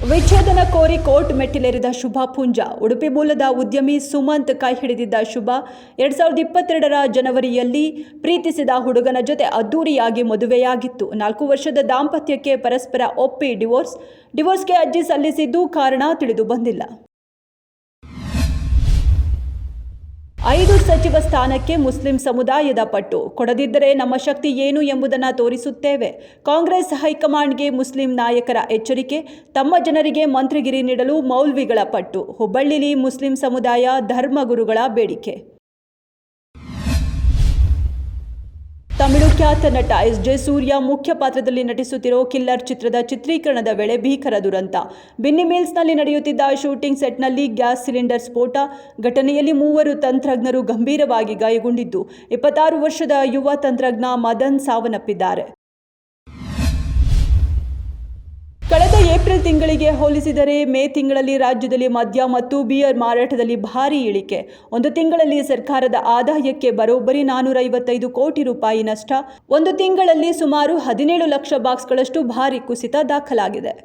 ವಿಚ್ಛೇದನ ಕೋರಿ ಕೋರ್ಟ್ ಮೆಟ್ಟಿಲೇರಿದ ಶುಭ ಪುಂಜ. ಉಡುಪಿ ಮೂಲದ ಉದ್ಯಮಿ ಸುಮಂತ್ ಕೈ ಹಿಡಿದಿದ್ದ ಶುಭ 2022ರ ಜನವರಿಯಲ್ಲಿ ಪ್ರೀತಿಸಿದ ಹುಡುಗನ ಜೊತೆ ಅದ್ದೂರಿಯಾಗಿ ಮದುವೆಯಾಗಿತ್ತು. 4 ವರ್ಷದ ದಾಂಪತ್ಯಕ್ಕೆ ಪರಸ್ಪರ ಒಪ್ಪಿ ಡಿವೋರ್ಸ್ಗೆ ಅರ್ಜಿ ಸಲ್ಲಿಸಿದ್ದು ಕಾರಣ ತಿಳಿದು ಬಂದಿಲ್ಲ. 5 ಸಚಿವ ಸ್ಥಾನಕ್ಕೆ ಮುಸ್ಲಿಂ ಸಮುದಾಯದ ಪಟ್ಟು. ಕೊಡದಿದ್ದರೆ ನಮ್ಮ ಶಕ್ತಿ ಏನು ಎಂಬುದನ್ನು ತೋರಿಸುತ್ತೇವೆ. ಕಾಂಗ್ರೆಸ್ ಹೈಕಮಾಂಡ್ಗೆ ಮುಸ್ಲಿಂ ನಾಯಕರ ಎಚ್ಚರಿಕೆ. ತಮ್ಮ ಜನರಿಗೆ ಮಂತ್ರಿಗಿರಿ ನೀಡಲು ಮೌಲ್ವಿಗಳ ಪಟ್ಟು. ಹುಬ್ಬಳ್ಳಿಲಿ ಮುಸ್ಲಿಂ ಸಮುದಾಯ ಧರ್ಮಗುರುಗಳ ಬೇಡಿಕೆ. ತಮಿಳು ಖ್ಯಾತ ನಟ ಎಸ್.ಜೆ. ಸೂರ್ಯ ಮುಖ್ಯ ಪಾತ್ರದಲ್ಲಿ ನಟಿಸುತ್ತಿರೋ ಕಿಲ್ಲರ್ ಚಿತ್ರದ ಚಿತ್ರೀಕರಣದ ವೇಳೆ ಭೀಕರ ದುರಂತ. ಬಿನ್ನಿ ಮಿಲ್ಸ್ನಲ್ಲಿ ನಡೆಯುತ್ತಿದ್ದ ಶೂಟಿಂಗ್ ಸೆಟ್ನಲ್ಲಿ ಗ್ಯಾಸ್ ಸಿಲಿಂಡರ್ ಸ್ಫೋಟ. ಘಟನೆಯಲ್ಲಿ 3 ತಂತ್ರಜ್ಞರು ಗಂಭೀರವಾಗಿ ಗಾಯಗೊಂಡಿದ್ದು, 26 ವರ್ಷದ ಯುವ ತಂತ್ರಜ್ಞ ಮದನ್ ಸಾವನ್ನಪ್ಪಿದ್ದಾರೆ. ಕಳೆದ ಏಪ್ರಿಲ್ ತಿಂಗಳಿಗೆ ಹೋಲಿಸಿದರೆ ಮೇ ತಿಂಗಳಲ್ಲಿ ರಾಜ್ಯದಲ್ಲಿ ಮದ್ಯ ಮತ್ತು ಬಿಯರ್ ಮಾರಾಟದಲ್ಲಿ ಭಾರೀ ಇಳಿಕೆ. ಒಂದು ತಿಂಗಳಲ್ಲಿ ಸರ್ಕಾರದ ಆದಾಯಕ್ಕೆ ಬರೋಬ್ಬರಿ 455 ಕೋಟಿ ರೂಪಾಯಿ ನಷ್ಟ. ಒಂದು ತಿಂಗಳಲ್ಲಿ ಸುಮಾರು 17 ಲಕ್ಷ ಬಾಕ್ಸ್ಗಳಷ್ಟು ಭಾರೀ ಕುಸಿತ ದಾಖಲಾಗಿದೆ.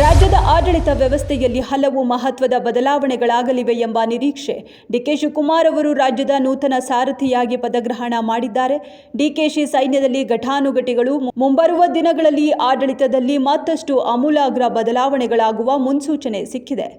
ರಾಜ್ಯದ ಆಡಳಿತ ವ್ಯವಸ್ಥೆಯಲ್ಲಿ ಹಲವು ಮಹತ್ವದ ಬದಲಾವಣೆಗಳಾಗಲಿವೆ ಎಂಬ ನಿರೀಕ್ಷೆ. ಡಿಕೆ ಶಿವಕುಮಾರ್ ಅವರು ರಾಜ್ಯದ ನೂತನ ಸಾರಥಿಯಾಗಿ ಪದಗ್ರಹಣ ಮಾಡಿದ್ದಾರೆ. ಡಿಕೆಶಿ ಸೈನ್ಯದಲ್ಲಿ ಘಟಾನುಘಟಿಗಳು. ಮುಂಬರುವ ದಿನಗಳಲ್ಲಿ ಆಡಳಿತದಲ್ಲಿ ಮತ್ತಷ್ಟು ಆಮೂಲಾಗ್ರ ಬದಲಾವಣೆಗಳಾಗುವ ಮುನ್ಸೂಚನೆ ಸಿಕ್ಕಿದೆ.